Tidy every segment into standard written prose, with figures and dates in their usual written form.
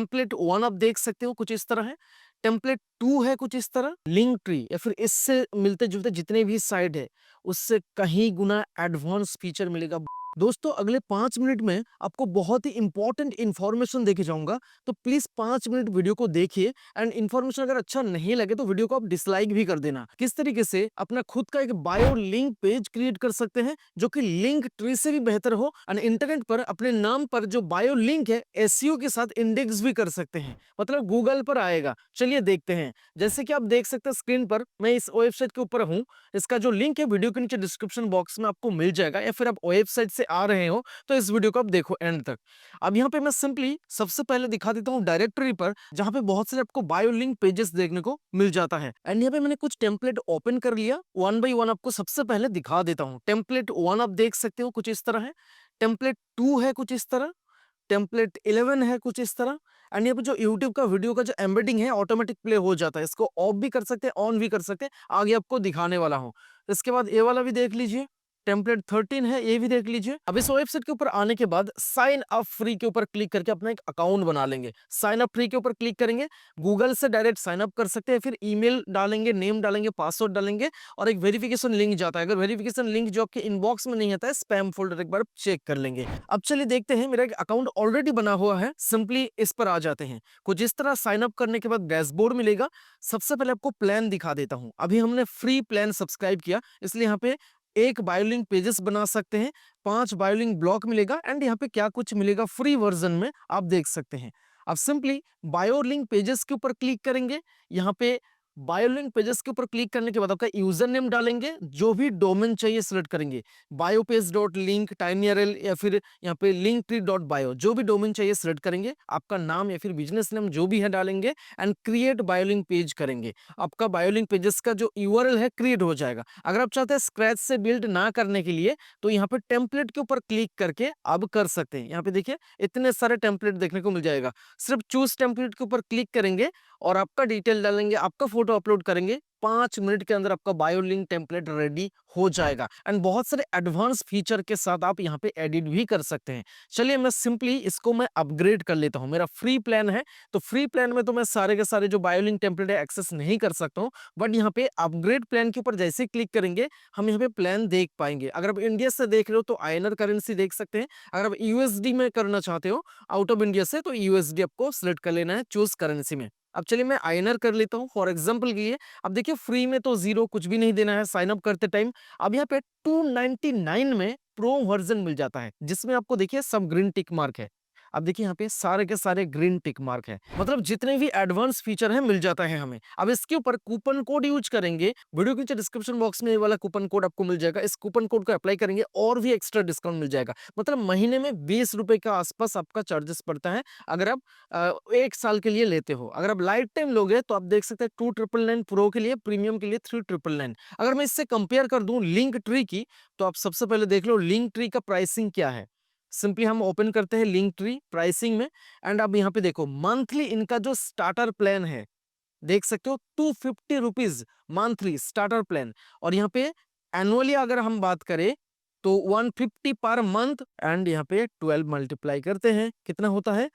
Template 1 आप देख सकते हो कुछ इस तरह है। टेम्पलेट 2 है कुछ इस तरह। लिंक ट्री या फिर इससे मिलते-जुलते जितने भी साइट है, उससे कहीं गुना एडवांस फीचर मिलेगा। दोस्तों अगले 5 मिनट में आपको बहुत ही इंपॉर्टेंट इन्फॉर्मेशन देके जाऊँगा, तो प्लीज़ 5 मिनट वीडियो को देखिए एंड इन्फॉर्मेशन अगर अच्छा नहीं लगे तो वीडियो को आप डिसलाइक भी कर देना। किस तरीके से अपना खुद का एक बायो लिंक पेज क्रिएट कर सकते हैं, जो कि लिंक ट्री से भी बेहतर हो एंड इंटरनेट पर अपने नाम पर जो बायो लिंक है, एसईओ के साथ इंडेक्स भी कर सकते हैं। मतलब गूगल पर आएगा। चलिए देखते हैं। जैसे कि आप देख सकते हैं स्क्रीन पर, मैं इस वेबसाइट के ऊपर हूँ। इसका जो लिंक है वीडियो के नीचे डिस्क्रिप्शन बॉक्स में आपको मिल जाएगा, या फिर आप वेबसाइट से आ रहे हो तो इस वीडियो को आप देखो एंड तक। अब यहाँ पे मैं सिंपली सबसे पहले दिखा देता हूँ डायरेक्टरी पर, जहाँ पे बहुत सारे आपको बायो लिंक पेजेस देखने को मिल जाता है। एंड यहाँ पे मैंने कुछ टेम्पलेट ओपन कर लिया, वन बाई वन आपको सबसे पहले दिखा देता हूँ। टेम्पलेट 1 आप देख सकते हो कुछ इस तरह है। टेम्पलेट 2 है कुछ इस तरह। टेम्पलेट 11 है कुछ इस तरह। एंड यहाँ पे जो यूट्यूब का वीडियो का जो एम्बेडिंग है ऑटोमेटिक प्ले हो जाता है। इसको ऑफ भी कर सकते हैं, ऑन भी कर सकते हैं, आगे आपको दिखाने वाला हूँ। इसके बाद ये वाला भी देख लीजिए। टेम्पलेट 13 है, ये भी देख लीजिए। अब इस वेबसाइट के ऊपर आने के बाद साइन अप फ्री के ऊपर क्लिक करके अपना एक अकाउंट बना लेंगे। साइन अप फ्री के ऊपर क्लिक करेंगे, गूगल से डायरेक्ट साइन अप कर सकते हैं, फिर ईमेल डालेंगे, नेम डालेंगे, पासवर्ड डालेंगे और एक वेरिफिकेशन लिंक जाता है। अगर वेरिफिकेशन लिंक जो आपके इनबॉक्स में नहीं आता है, स्पैम फोल्डर एक बार चेक कर लेंगे। अब चलिए देखते हैं, मेरा एक अकाउंट ऑलरेडी बना हुआ है। सिंपली इस पर आ जाते हैं। कुछ इस तरह साइन अप करने के बाद डैशबोर्ड मिलेगा। सबसे पहले आपको प्लान दिखा देता हूं। अभी हमने फ्री प्लान सब्सक्राइब किया, इसलिए यहाँ पे एक बायोलिंक पेजेस बना सकते हैं, 5 बायोलिंक ब्लॉक मिलेगा एंड यहाँ पे क्या कुछ मिलेगा फ्री वर्जन में आप देख सकते हैं। अब सिंपली बायोलिंक पेजेस के ऊपर क्लिक करेंगे। यहाँ पे बायोलिंक पेजेस के ऊपर क्लिक करने के बाद आपका यूजर नेम डालेंगे, जो भी डोमेन चाहिए सिलेक्ट करेंगे, बायोपेज डॉट लिंक, टाइनीआरएल या फिर यहाँ पे लिंक ट्री डॉट बायो, जो भी डोमेन चाहिए सिलेक्ट करेंगे, आपका नाम या फिर बिजनेस नेम जो भी है डालेंगे एंड क्रिएट बायोलिंक पेज करेंगे। आपका बायोलिंक पेजेस का जो यूआरएल है क्रिएट हो जाएगा। अगर आप चाहते हैं स्क्रैच से बिल्ड ना करने के लिए, तो यहाँ पे टेम्पलेट के ऊपर क्लिक करके अब कर सकते हैं। यहाँ पे देखिए इतने सारे टेम्पलेट देखने को मिल जाएगा। सिर्फ चूज टेम्पलेट के ऊपर क्लिक करेंगे और आपका डिटेल डालेंगे, आपका फोटो अपलोड करेंगे, 5 मिनट के अंदर आपका बायो लिंक टेम्पलेट रेडी हो जाएगा एंड बहुत सारे एडवांस फीचर के साथ आप यहाँ पे एडिट भी कर सकते हैं। चलिए मैं सिंपली इसको मैं अपग्रेड कर लेता हूँ। मेरा फ्री प्लान है, तो फ्री प्लान में तो मैं सारे के सारे जो बायो लिंक टेम्पलेट है एक्सेस नहीं कर सकता हूँ, बट यहाँ पे अपग्रेड प्लान के ऊपर जैसे क्लिक करेंगे हम यहाँ पे प्लान देख पाएंगे। अगर आप इंडिया से देख रहे हो तो आईएनआर करेंसी देख सकते हैं। अगर आप यूएसडी में करना चाहते हो आउट ऑफ इंडिया से, तो यूएसडी आपको सिलेक्ट कर लेना है चूज करेंसी में। अब चलिए मैं आईएनआर कर लेता हूँ फॉर एग्जांपल के लिए। अब देखिए फ्री में तो जीरो कुछ भी नहीं देना है साइन अप करते टाइम। अब यहाँ पे 299 में प्रो वर्जन मिल जाता है, जिसमें आपको देखिए सब ग्रीन टिक मार्क है। अब देखिए यहाँ पे सारे के सारे ग्रीन टिक मार्क है, मतलब जितने भी एडवांस फीचर है मिल जाता है हमें। अब इसके ऊपर कूपन कोड यूज करेंगे, वीडियो के नीचे डिस्क्रिप्शन बॉक्स में ये वाला कूपन कोड आपको मिल जाएगा। इस कूपन कोड को अप्लाई करेंगे और भी एक्स्ट्रा डिस्काउंट मिल जाएगा। मतलब महीने में 20 रुपए के आसपास आपका चार्जेस पड़ता है अगर आप 1 साल के लिए लेते हो। अगर आप लाइफ टाइम लोगे तो आप देख सकते हैं 2999 प्रो के लिए, प्रीमियम के लिए 3999। अगर मैं इससे कंपेयर कर दूं लिंक ट्री की, तो आप सबसे पहले देख लो लिंक ट्री का प्राइसिंग क्या है। सिंपली हम ओपन करते हैं लिंक ट्री प्राइसिंग में एंड अब यहाँ पे देखो मंथली इनका जो स्टार्टर प्लान है, देख सकते हो 250 रुपीज मंथली स्टार्टर प्लान। और यहाँ पे एनुअली अगर हम बात करें तो 150 पर मंथ एंड यहाँ पे 12 मल्टीप्लाई करते हैं, कितना होता है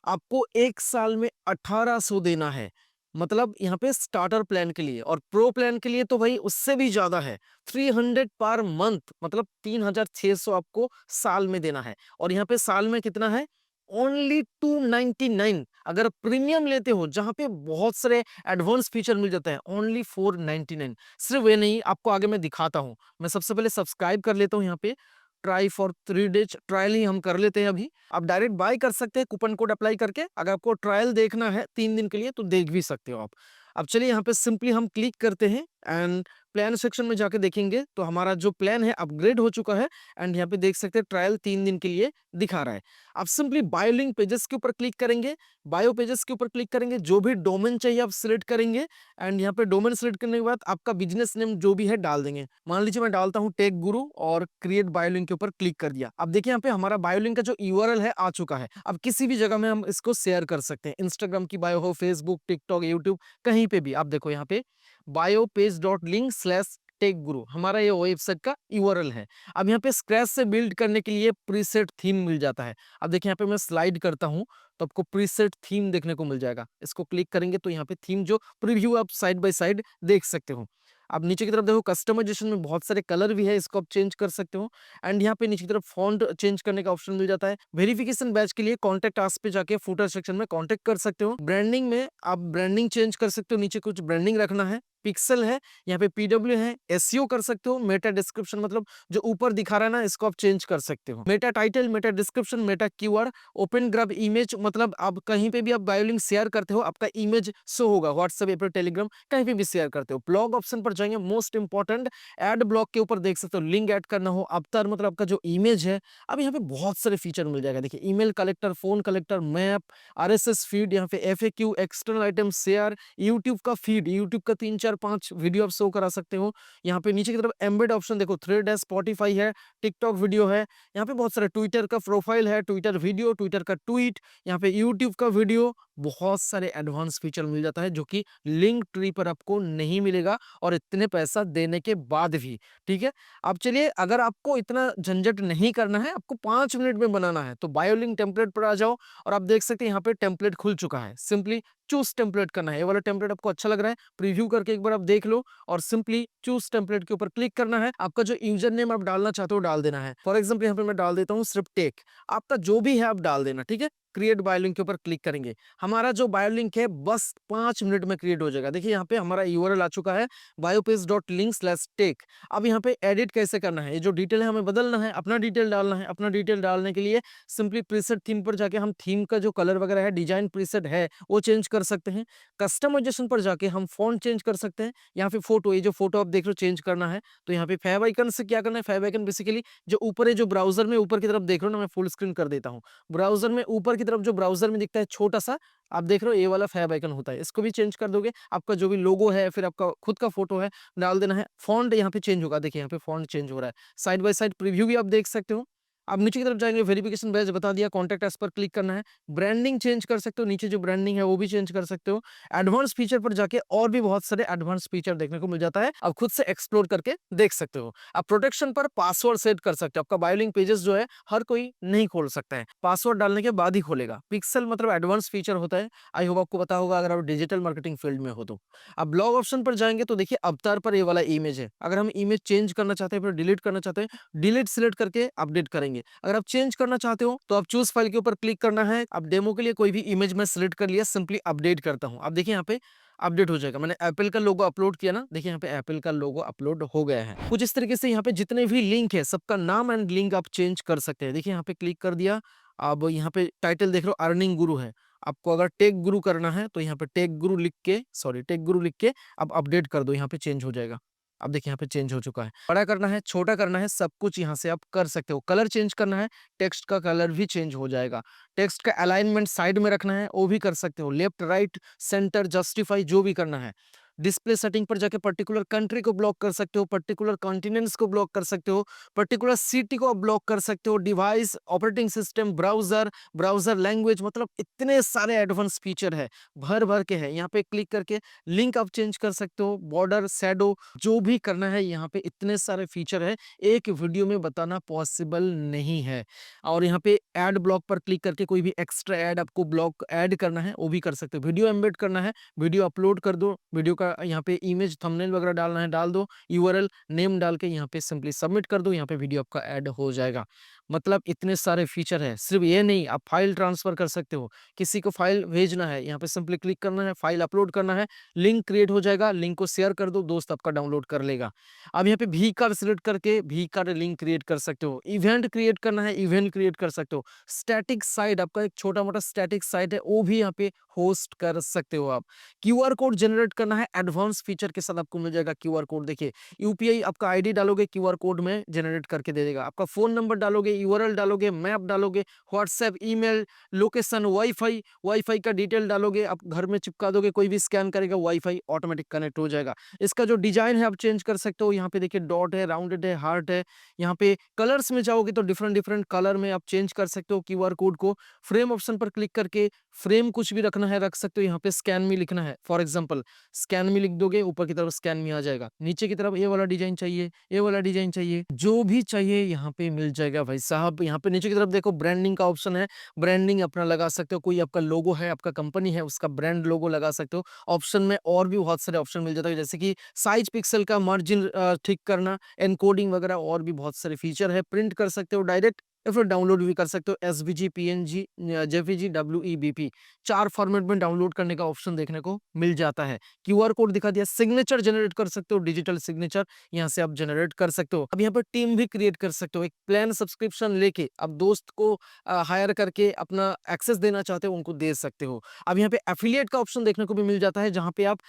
आपको 1 साल में 1800 देना है। मतलब यहाँ पे स्टार्टर प्लान के लिए, और प्रो प्लान के लिए तो भाई उससे भी ज्यादा है, 300 पर मंथ, मतलब 3600 आपको साल में देना है। और यहाँ पे साल में कितना है, ओनली 299। अगर प्रीमियम लेते हो जहां पे बहुत सारे एडवांस फीचर मिल जाते हैं, ओनली 499। सिर्फ वे नहीं, आपको आगे मैं दिखाता हूं। मैं सबसे पहले सब्सक्राइब कर लेता हूं। यहाँ पे ट्राई फॉर 3 डेज ट्रायल ही हम कर लेते हैं अभी। आप डायरेक्ट बाय कर सकते हैं कूपन कोड अप्लाई करके। अगर आपको ट्रायल देखना है 3 दिन के लिए तो देख भी सकते हो आप। अब चलिए यहाँ पे सिंपली हम क्लिक करते हैं एंड प्लान सेक्शन में जाके देखेंगे तो हमारा जो प्लान है अपग्रेड हो चुका है एंड यहाँ पे देख सकते हैं ट्रायल 3 दिन के लिए दिखा रहा है। आप सिंपली बायो लिंक पेजेस के ऊपर क्लिक करेंगे, बायो पेजेस के ऊपर क्लिक करेंगे, जो भी डोमेन चाहिए आप सिलेक्ट करेंगे एंड यहाँ पे डोमेन सिलेक्ट करने के बाद आपका बिजनेस नेम जो भी है डाल देंगे। मान लीजिए मैं डालता हूँ टेक गुरु और क्रिएट बायो लिंक के ऊपर क्लिक कर दिया। अब देखिए यहाँ पे हमारा बायो लिंक का जो यूआरएल है आ चुका है। अब किसी भी जगह में हम इसको शेयर कर सकते हैं, इंस्टाग्राम की बायो हो, फेसबुक, टिकटॉक, यूट्यूब, कहीं पे भी। आप देखो यहाँ पे bio page dot link slash tech guru, हमारा ये वेबसाइट का यूआरएल है। अब यहाँ पे स्क्रैच से बिल्ड करने के लिए प्रीसेट थीम मिल जाता है। अब देखिए यहाँ पे मैं स्लाइड करता हूँ तो आपको प्रीसेट थीम देखने को मिल जाएगा। इसको क्लिक करेंगे तो यहाँ पे थीम जो प्रीव्यू आप साइड बाय साइड देख सकते हो। अब नीचे की तरफ देखो कस्टमाइजेशन में बहुत सारे कलर भी है, इसको आप चेंज कर सकते हो। एंड यहाँ पे नीचे की तरफ फॉन्ट चेंज करने का ऑप्शन मिल जाता है। वेरिफिकेशन बैच के लिए कॉन्टेक्ट आस पे जाके फुटर सेक्शन में कॉन्टेक्ट कर सकते हो। ब्रांडिंग में आप ब्रांडिंग चेंज कर सकते हो, नीचे कुछ ब्रांडिंग रखना है। पिक्सल है, यहाँ पे पीडब्ल्यू है, एसईओ कर सकते हो। मेटा डिस्क्रिप्शन मतलब जो ऊपर दिखा रहा है ना, इसको आप चेंज कर सकते हो। Meta title, Meta description, Meta keyword, open graph image मतलब आप कहीं पे भी आप बायो लिंक शेयर करते हो, आपका इमेज शो होगा व्हाट्सएप या फिर टेलीग्राम, कहीं पे भी शेयर करते हो। ब्लॉग ऑप्शन पर जाएंगे, मोस्ट इंपॉर्टेंट ऐड ब्लॉग के ऊपर देख सकते हो लिंक ऐड करना हो, अवतार मतलब आपका जो इमेज है। अब यहाँ पे बहुत सारे फीचर मिल जाएगा। देखिए email collector, phone collector, map, RSS feed, यहाँ पे FAQ, external item share, YouTube का फीड, यूट्यूब का 3 4 5 वीडियो आप शो करा सकते हो। यहाँ पे नीचे की तरफ एम्बेड ऑप्शन देखो, थ्रेड है, स्पॉटिफाई है, टिकटॉक वीडियो है, यहाँ पे बहुत सारे ट्विटर का प्रोफाइल है, ट्विटर वीडियो, ट्विटर का ट्वीट, यहाँ पे यूट्यूब का वीडियो, बहुत सारे एडवांस फीचर मिल जाता है जो कि लिंक ट्री पर आपको नहीं मिलेगा और इतने पैसा देने के बाद भी। ठीक है, अब चलिए अगर आपको इतना झंझट नहीं करना है, आपको 5 मिनट में बनाना है, तो बायो लिंक टेम्पलेट पर आ जाओ और आप देख सकते हैं यहाँ पे टेम्पलेट खुल चुका है। सिंपली चूज टेम्पलेट करना है। ये वाला टेम्पलेट आपको अच्छा लग रहा है, प्रीव्यू करके एक बार आप देख लो और सिंपली चूज टेम्पलेट के ऊपर क्लिक करना है। आपका जो यूजर नेम आप डालना चाहते हो डाल देना है। फॉर एग्जाम्पल यहाँ पे मैं डाल देता हूँ सिर्फ टेक, आपका जो भी है आप डाल देना। ठीक है, क्रिएट बायो लिंक के ऊपर क्लिक करेंगे, हमारा जो बायो लिंक है बस 5 मिनट में क्रिएट हो जाएगा। देखिए यहाँ पे हमारा यूआरएल आ चुका है, biopage.link/tek। अब यहाँ पे एडिट कैसे करना है, ये जो डिटेल है हमें बदलना है, अपना डिटेल डालना है। अपना डिटेल डालने के लिए सिंपली प्रीसेट थीम पर जाके हम थीम का जो कलर वगैरह है, डिजाइन प्रीसेट है, वो चेंज कर सकते हैं। कस्टमाइजेशन पर जाके हम फॉन्ट चेंज कर सकते हैं। यहाँ पे फोटो, ये जो फोटो आप देख रहे हो चेंज करना है, तो यहाँ पे फैब आइकन से क्या करना है, फैब आइकन बेसिकली जो ऊपर है, जो ब्राउजर में ऊपर की तरफ देख रहे हो ना, मैं फुल स्क्रीन कर देता हूँ। ब्राउजर में ऊपर की तरफ जो ब्राउजर में दिखता है छोटा सा, आप देख रहे हो ये वाला फैब आइकन होता है, इसको भी चेंज कर दोगे। आपका जो भी लोगो है, फिर आपका खुद का फोटो है, डाल देना है। फॉन्ट यहाँ पे चेंज होगा, देखिए यहाँ पे फॉन्ट चेंज हो रहा है। साइड बाय साइड प्रीव्यू भी आप देख सकते हो। अब नीचे की तरफ जाएंगे, वेरिफिकेशन बैच बता दिया, कॉन्टैक्ट अस पर क्लिक करना है। ब्रांडिंग चेंज कर सकते हो, नीचे जो ब्रांडिंग है वो भी चेंज कर सकते हो। एडवांस फीचर पर जाके और भी बहुत सारे एडवांस फीचर देखने को मिल जाता है, आप खुद से एक्सप्लोर करके देख सकते हो। आप प्रोटेक्शन पर पासवर्ड सेट कर सकते हो, आपका बायोलिंक पेजेस जो है हर कोई नहीं खोल सकता है, पासवर्ड डालने के बाद ही खोलेगा। पिक्सल मतलब एडवांस फीचर होता है, आई होप आपको पता होगा अगर आप डिजिटल मार्केटिंग फील्ड में हो तो। अब ब्लॉग ऑप्शन पर जाएंगे तो देखिए अवतार पर ये वाला इमेज है, अगर हम इमेज चेंज करना चाहते हैं, फिर डिलीट करना चाहते हैं, डिलीट सिलेक्ट करके अपडेट करेंगे। अगर आप चेंज करना चाहते हो तो आप चूज फाइल के ऊपर क्लिक करना है। अब डेमो के लिए कोई भी इमेज मैं सिलेक्ट कर लिया, सिंपली अपडेट करता हूं। अब देखिए यहाँ पे अपडेट हो जाएगा, मैंने एप्पल का लोगो अपलोड किया ना, देखिए यहाँ पे एप्पल का लोगो अपलोड हो गया है। कुछ इस तरीके से यहाँ पे जितने भी लिंक है सबका नाम एंड लिंक आप चेंज कर सकते हैं। देखिए यहाँ पे क्लिक कर दिया, अब यहाँ पे टाइटल देख रहे हो अर्निंग गुरु है, आपको अगर टेक गुरु करना है तो यहाँ पे टेक गुरु लिख के, सॉरी टेक गुरु लिख के अब अपडेट कर दो, यहाँ पे चेंज हो जाएगा। अब देखिए यहाँ पे चेंज हो चुका है। बड़ा करना है, छोटा करना है, सब कुछ यहाँ से आप कर सकते हो। कलर चेंज करना है, टेक्स्ट का कलर भी चेंज हो जाएगा। टेक्स्ट का अलाइनमेंट साइड में रखना है, वो भी कर सकते हो। लेफ्ट राइट सेंटर जस्टिफाई जो भी करना है। डिस्प्ले सेटिंग पर जाके पर्टिकुलर कंट्री को ब्लॉक कर सकते हो, पर्टिकुलर कॉन्टिनेंट्स को ब्लॉक कर सकते हो, पर्टिकुलर सिटी को आप ब्लॉक कर सकते हो। Device, operating system, browser, browser language, मतलब इतने सारे एडवांस फीचर है, भर भर के है। यहाँ पे क्लिक करके लिंक आप चेंज कर सकते हो, बॉर्डर, शैडो, जो भी करना है यहाँ पे इतने सारे फीचर है, एक वीडियो में बताना पॉसिबल नहीं है। और यहाँ पे ऐड ब्लॉक पर क्लिक करके कोई भी एक्स्ट्रा ऐड आपको ब्लॉक ऐड करना है वो भी कर सकते हो। वीडियो एम्बेड करना है, वीडियो अपलोड कर दो, वीडियो का यहाँ पे इमेज थंबनेल वगैरह डालना है डाल दो, यूआरएल नेम डाल के यहाँ पे सिंपली सबमिट कर दो, यहाँ पे वीडियो आपका ऐड हो जाएगा। मतलब इतने सारे फीचर है। सिर्फ ये नहीं, आप फाइल ट्रांसफर कर सकते हो, किसी को फाइल भेजना है, यहाँ पे सिंपली क्लिक करना है, फाइल अपलोड करना है, लिंक क्रिएट हो जाएगा, लिंक को शेयर कर दो, दोस्त आपका डाउनलोड कर लेगा। अब यहाँ पे भी कार्ड सिलेक्ट करके भी कार्ड लिंक क्रिएट कर सकते हो। इवेंट क्रिएट करना है, इवेंट क्रिएट कर सकते हो। स्टैटिक साइट, आपका एक छोटा मोटा स्टैटिक साइट है, वो भी यहाँ पे होस्ट कर सकते हो आप। क्यूआर कोड जनरेट करना है, एडवांस फीचर के साथ आपको मिल जाएगा क्यूआर कोड। देखिए यूपीआई आपका आईडी डालोगे, क्यूआर कोड में जनरेट करके दे देगा। आपका फोन नंबर डालोगे, यूआरएल डालोगे, मैप डालोगे, WhatsApp, email, location, wifi, wifi का डिटेल डालोगे, आप घर में चिपका दोगे, कोई भी स्कैन करेगा वाईफाई ऑटोमेटिक कनेक्ट हो जाएगा। इसका जो डिजाइन है आप चेंज कर सकते हो। यहाँ पे देखिए डॉट है, राउंडेड है, हार्ट है। यहाँ पे कलर्स में जाओगे तो डिफरेंट डिफरेंट कलर में आप चेंज कर सकते हो क्यूआर कोड को। फ्रेम ऑप्शन पर क्लिक करके फ्रेम कुछ भी रखना है रख सकते हो। यहाँ पे स्कैन में लिखना है, फॉर एग्जांपल स्कैन स्कैन में लिख दोगे, ऊपर की तरफ स्कैन में आ जाएगा। नीचे की तरफ ये वाला डिजाइन चाहिए, ये वाला डिजाइन चाहिए, जो भी चाहिए यहाँ पे मिल जाएगा भाई साहब। यहाँ पे नीचे की तरफ देखो ब्रांडिंग का ऑप्शन है, ब्रांडिंग अपना लगा सकते हो, कोई आपका लोगो है, आपका कंपनी है, उसका ब्रांड लोगो लगा सकते हो। ऑप्शन में और भी बहुत सारे ऑप्शन मिल जाता है, जैसे कि साइज पिक्सल का मार्जिन ठीक करना, एनकोडिंग वगैरह, और भी बहुत सारे फीचर है। प्रिंट कर सकते हो डायरेक्ट या फिर डाउनलोड भी कर सकते हो, एसवीजी, पीएनजी, जेपीजी, डब्ल्यूईबीपी, 4 फॉर्मेट में डाउनलोड करने का ऑप्शन देखने को मिल जाता है। क्यूआर कोड दिखा दिया, सिग्नेचर जनरेट कर सकते हो, डिजिटल सिग्नेचर यहाँ से आप जनरेट कर सकते हो। अब यहाँ पर टीम भी क्रिएट कर सकते हो, एक प्लान सब्सक्रिप्शन लेके अब दोस्त को हायर करके अपना एक्सेस देना चाहते हो, उनको दे सकते हो। अब यहाँ पे एफिलिएट का ऑप्शन देखने को भी मिल जाता है, जहाँ पे आप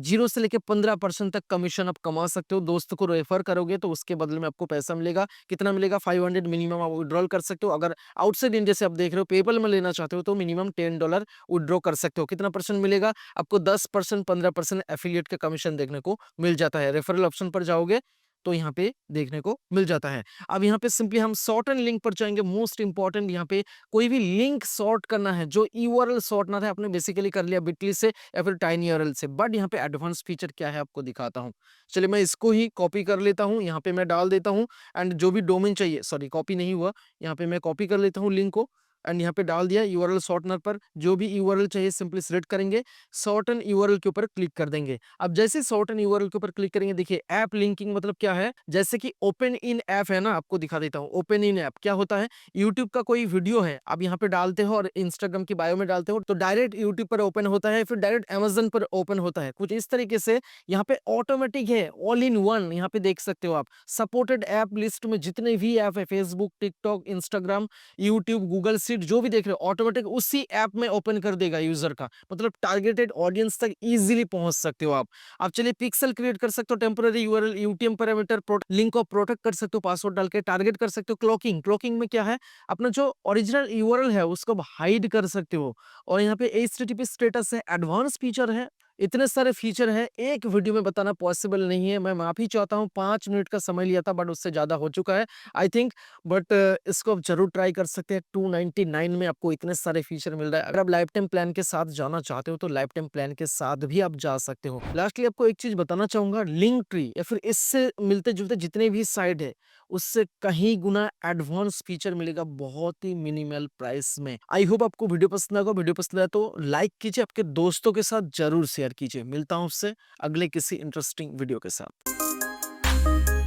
0 से लेके 15% तक कमीशन आप कमा सकते हो। दोस्त को रेफर करोगे तो उसके बदले में आपको पैसा मिलेगा। कितना मिलेगा? 500 मिनिमम आप विड्रॉल कर सकते हो। अगर आउटसाइड इंडिया से आप देख रहे हो, पेपल में लेना चाहते हो, तो मिनिमम $10 विड्रॉ कर सकते हो। कितना परसेंट मिलेगा आपको? 10%, 15% एफिलिएट का कमीशन देखने को मिल जाता है। रेफरल ऑप्शन पर जाओगे तो यहाँ पे देखने को मिल जाता है। अब यहाँ पे सिंपली हम सॉर्ट एंड लिंक पर जाएंगे। मोस्ट इंपॉर्टेंट, यहाँ पे कोई भी लिंक सॉर्ट करना है, जो यूआरएल सॉर्ट ना था, आपने बेसिकली कर लिया बिटली से या फिर टाइनी यूआरएल से, बट यहाँ पे एडवांस फीचर क्या है आपको दिखाता हूँ। चलिए मैं इसको ही कॉपी कर लेता हूँ, यहाँ पे मैं डाल देता हूँ, एंड जो भी डोमेन चाहिए, सॉरी कॉपी नहीं हुआ, यहाँ पे मैं कॉपी कर लेता हूँ लिंक को, एंड यहाँ पे डाल दिया यूआरएल शॉर्टनर पर। जो भी यूआरएल चाहिए सिंपली सिलेक्ट करेंगे, शॉर्टन यूआरएल के ऊपर क्लिक कर देंगे। अब जैसे शॉर्टन यूआरएल के ऊपर क्लिक करेंगे, देखिए ऐप लिंकिंग मतलब क्या है, जैसे कि ओपन इन ऐप है ना, आपको दिखा देता हूँ। ओपन इन ऐप क्या होता है? यूट्यूब का कोई वीडियो है, आप यहाँ पे डालते हो और इंस्टाग्राम की बायो में डालते हो, तो डायरेक्ट यूट्यूब पर ओपन होता है, फिर डायरेक्ट अमेजन पर ओपन होता है, कुछ इस तरीके से। यहाँ पे ऑटोमेटिक है, ऑल इन वन, यहाँ पे देख सकते हो आप। सपोर्टेड ऐप लिस्ट में जितने भी ऐप है, Facebook, TikTok, Instagram, YouTube, Google sheet, जो भी देख रहे हो, ऑटोमेटिक उसी ऐप में ओपन कर देगा यूजर का। मतलब टारगेटेड ऑडियंस तक इजीली पहुंच सकते हो आप। अब चलिए पिक्सल क्रिएट कर सकते हो, temporary URL, UTM parameter, link को प्रोटेक्ट कर सकते हो, पासवर्ड डाल के टारगेट कर सकते हो। क्लॉकिंग, क्लॉकिंग में क्या है, अपना जो ओरिजिनल यूआरएल है उसको हाइड कर सकते हो। और यहाँ पे एचटीटीपी स्टेटस है, एडवांस फीचर है, इतने सारे फीचर है, एक वीडियो में बताना पॉसिबल नहीं है। मैं माफी चाहता हूँ, 5 मिनट का समय लिया था, बट उससे ज्यादा हो चुका है आई थिंक। बट इसको आप जरूर ट्राई कर सकते हैं। 299 में आपको इतने सारे फीचर मिल रहा है। अगर आप लाइफ टाइम प्लान के साथ जाना चाहते हो तो लाइफ टाइम प्लान के साथ भी आप जा सकते हो। लास्टली आपको एक चीज बताना चाहूंगा, लिंक ट्री या फिर इससे मिलते जुलते जितने भी साइट है, उससे कहीं गुना एडवांस फीचर मिलेगा बहुत ही मिनिमल प्राइस में। आई होप आपको वीडियो पसंद आएगा। वीडियो पसंद आया तो लाइक कीजिए, आपके दोस्तों के साथ जरूर शेयर कीजिए। मिलता हूं आपसे अगले किसी इंटरेस्टिंग वीडियो के साथ।